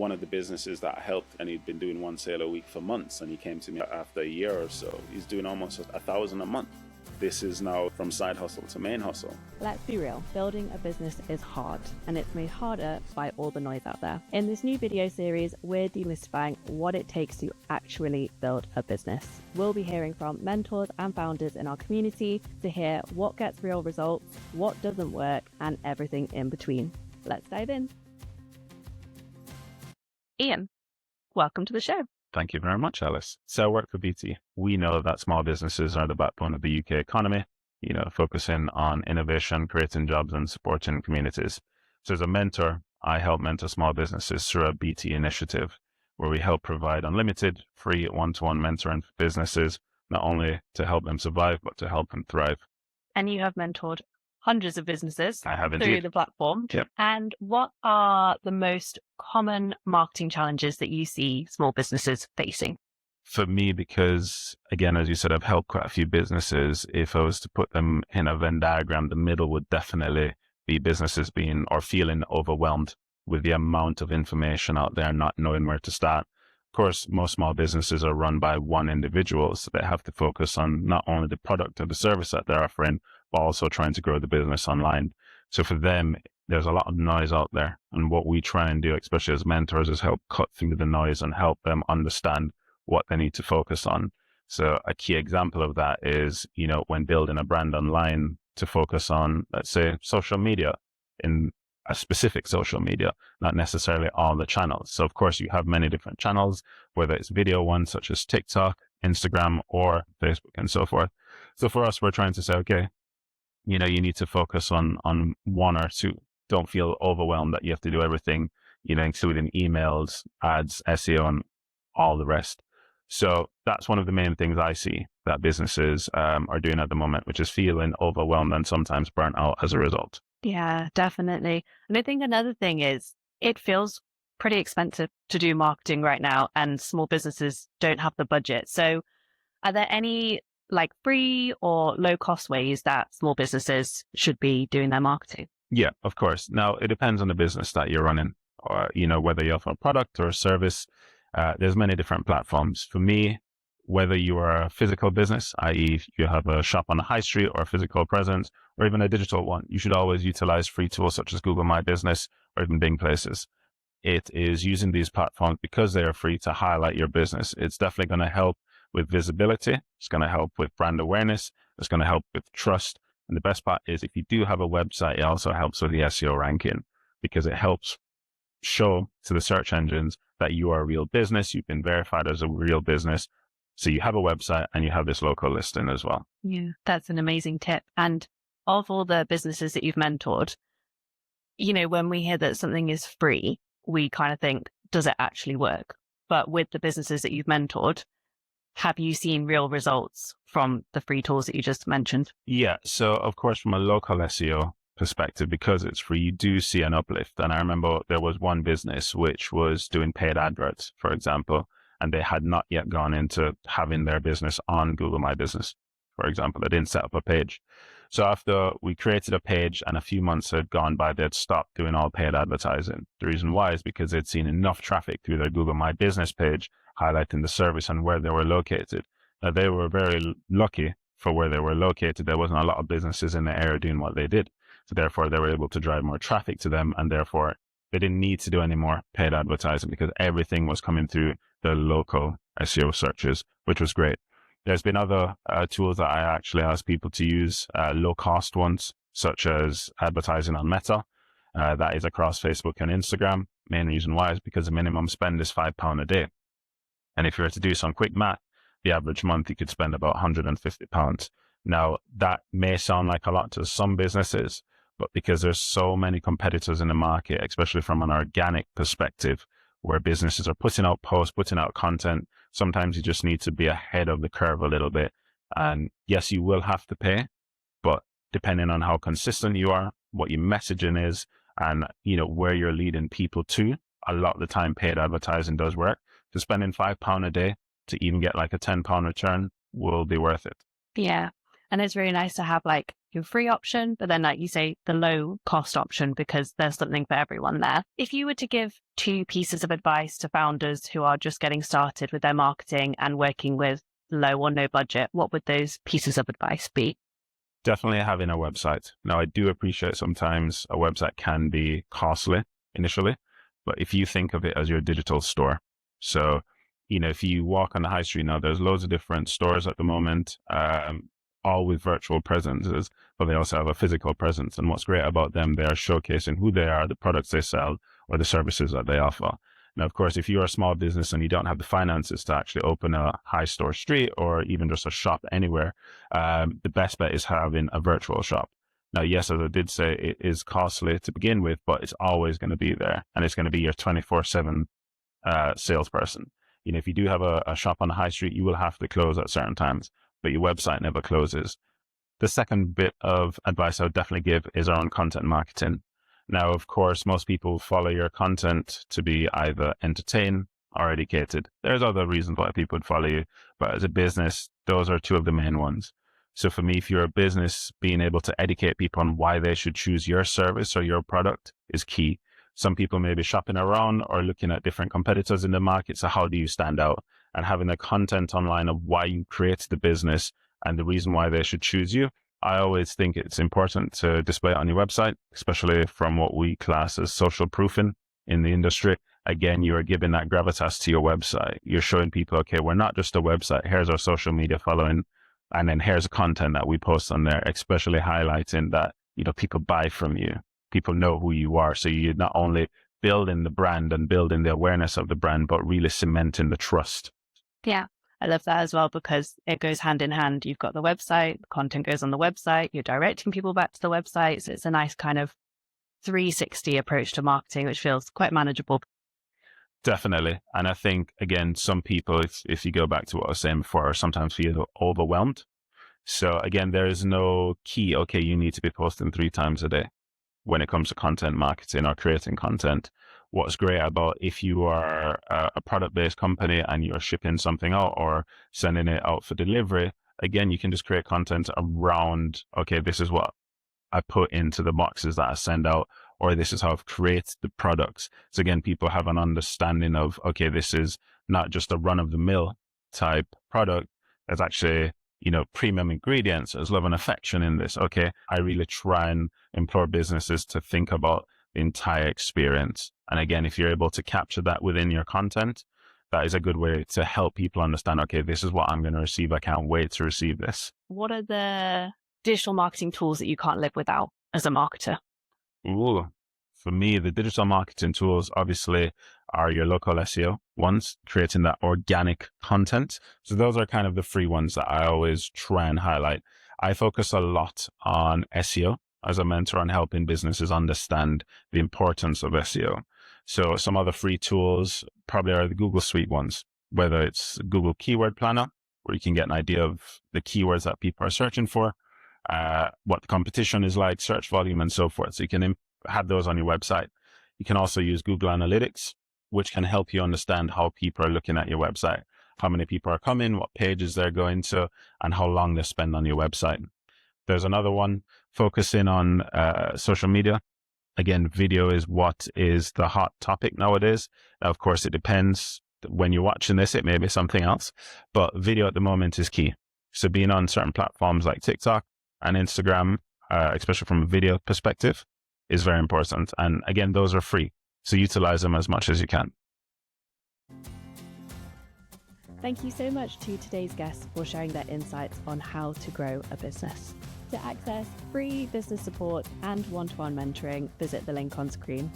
one of the businesses that I helped, and he'd been doing one sale a week for months, and he came to me after a year or so. He's doing almost 1,000 a month. This is now from side hustle to main hustle. Let's be real, building a business is hard, and it's made harder by all the noise out there. In this new video series, we're demystifying what it takes to actually build a business. We'll be hearing from mentors and founders in our community to hear what gets real results, what doesn't work, and everything in between. Let's dive in. Ian, welcome to the show. Thank you very much, Alice. So I work for BT. We know that small businesses are the backbone of the UK economy, focusing on innovation, creating jobs and supporting communities. So as a mentor, I help mentor small businesses through a BT initiative where we help provide unlimited, free one-to-one mentoring for businesses, not only to help them survive, but to help them thrive. And you have mentored hundreds of businesses I have through indeed. the platform. Yep. And what are the most common marketing challenges that you see small businesses facing? For me, because again, as you said, I've helped quite a few businesses. If I was to put them in a Venn diagram, the middle would definitely be businesses being or feeling overwhelmed with the amount of information out there, not knowing where to start. Of course, most small businesses are run by one individual, so they have to focus on not only the product or the service that they're offering, but also trying to grow the business online. So for them, there's a lot of noise out there. And what we try and do, especially as mentors, is help cut through the noise and help them understand what they need to focus on. So a key example of that is, when building a brand online, to focus on, let's say, social media, in a specific social media, not necessarily all the channels. So of course you have many different channels, whether it's video ones such as TikTok, Instagram, or Facebook and so forth. So for us, we're trying to say, okay, you need to focus on one or two. Don't feel overwhelmed that you have to do everything, including emails, ads, SEO, and all the rest. So that's one of the main things I see that businesses are doing at the moment, which is feeling overwhelmed and sometimes burnt out as a result. Yeah, definitely. And I think another thing is it feels pretty expensive to do marketing right now, and small businesses don't have the budget. So are there any free or low cost ways that small businesses should be doing their marketing? Yeah, of course. Now, it depends on the business that you're running, or, whether you offer a product or a service. There's many different platforms. For me, whether you are a physical business, i.e. you have a shop on the high street or a physical presence, or even a digital one, you should always utilize free tools such as Google My Business or even Bing Places. It is using these platforms because they are free to highlight your business. It's definitely going to help with visibility. It's going to help with brand awareness. It's going to help with trust. And the best part is if you do have a website, it also helps with the SEO ranking because it helps show to the search engines that you are a real business. You've been verified as a real business. So you have a website and you have this local listing as well. Yeah, that's an amazing tip. And of all the businesses that you've mentored, when we hear that something is free, we kind of think, does it actually work? But with the businesses that you've mentored, have you seen real results from the free tools that you just mentioned? Yeah. So of course, from a local SEO perspective, because it's free, you do see an uplift. And I remember there was one business which was doing paid adverts, for example, and they had not yet gone into having their business on Google My Business, for example. They didn't set up a page. So after we created a page and a few months had gone by, they'd stopped doing all paid advertising. The reason why is because they'd seen enough traffic through their Google My Business page highlighting the service and where they were located. Now, they were very lucky for where they were located. There wasn't a lot of businesses in the area doing what they did. So therefore, they were able to drive more traffic to them, and therefore they didn't need to do any more paid advertising because everything was coming through the local SEO searches, which was great. There's been other tools that I actually ask people to use, low-cost ones, such as advertising on Meta. That is across Facebook and Instagram. Main reason why is because the minimum spend is £5 a day. And if you were to do some quick math, the average month you could spend about £150. Now, that may sound like a lot to some businesses, but because there's so many competitors in the market, especially from an organic perspective, where businesses are putting out posts, putting out content, sometimes you just need to be ahead of the curve a little bit. And yes, you will have to pay, but depending on how consistent you are, what your messaging is, and where you're leading people to, a lot of the time paid advertising does work. So spending £5 a day to even get like a £10 return will be worth it. Yeah. And it's really nice to have like your free option, but then like you say, the low cost option, because there's something for everyone there. If you were to give 2 pieces of advice to founders who are just getting started with their marketing and working with low or no budget, what would those pieces of advice be? Definitely having a website. Now, I do appreciate sometimes a website can be costly initially, but if you think of it as your digital store, so, if you walk on the high street now, there's loads of different stores at the moment, all with virtual presences, but they also have a physical presence. And what's great about them, they are showcasing who they are, the products they sell, or the services that they offer. Now, of course, if you're a small business and you don't have the finances to actually open a high store street or even just a shop anywhere, the best bet is having a virtual shop. Now, yes, as I did say, it is costly to begin with, but it's always going to be there, and it's going to be your 24/7 salesperson. If you do have a shop on the high street, you will have to close at certain times, but your website never closes. The second bit of advice I would definitely give is around content marketing. Now, of course, most people follow your content to be either entertained or educated. There's other reasons why people would follow you, but as a business, those are 2 of the main ones. So for me, if you're a business, being able to educate people on why they should choose your service or your product is key. Some people may be shopping around or looking at different competitors in the market. So how do you stand out? And having the content online of why you created the business and the reason why they should choose you, I always think it's important to display it on your website, especially from what we class as social proofing in the industry. Again, you are giving that gravitas to your website. You're showing people, okay, we're not just a website. Here's our social media following. And then here's the content that we post on there, especially highlighting that, people buy from you. People know who you are. So you're not only building the brand and building the awareness of the brand, but really cementing the trust. Yeah, I love that as well, because it goes hand in hand. You've got the website, the content goes on the website, you're directing people back to the website. So it's a nice kind of 360 approach to marketing, which feels quite manageable. Definitely. And I think, again, some people, if you go back to what I was saying before, sometimes feel overwhelmed. So again, there is no key, okay, you need to be posting 3 times a day when it comes to content marketing or creating content. What's great about if you are a product-based company and you're shipping something out or sending it out for delivery, again, you can just create content around, okay, this is what I put into the boxes that I send out, or this is how I've created the products. So again, people have an understanding of, okay, this is not just a run-of-the-mill type product. There's actually, premium ingredients. There's love and affection in this. Okay, I really try and implore businesses to think about the entire experience. And again, if you're able to capture that within your content, that is a good way to help people understand, okay, this is what I'm going to receive. I can't wait to receive this. What are the digital marketing tools that you can't live without as a marketer? Ooh, for me, the digital marketing tools obviously are your local SEO ones, creating that organic content. So those are kind of the free ones that I always try and highlight. I focus a lot on SEO as a mentor on helping businesses understand the importance of SEO. So some other free tools probably are the Google Suite ones, whether it's Google Keyword Planner, where you can get an idea of the keywords that people are searching for, what the competition is like, search volume, and so forth. So you can have those on your website. You can also use Google Analytics, which can help you understand how people are looking at your website, how many people are coming, what pages they're going to, and how long they spend on your website. There's another one focusing on social media. Again, video is what is the hot topic nowadays. Of course, it depends. When you're watching this, it may be something else, but video at the moment is key. So being on certain platforms like TikTok and Instagram, especially from a video perspective, is very important. And again, those are free. So utilize them as much as you can. Thank you so much to today's guests for sharing their insights on how to grow a business. To access free business support and one-to-one mentoring, visit the link on screen.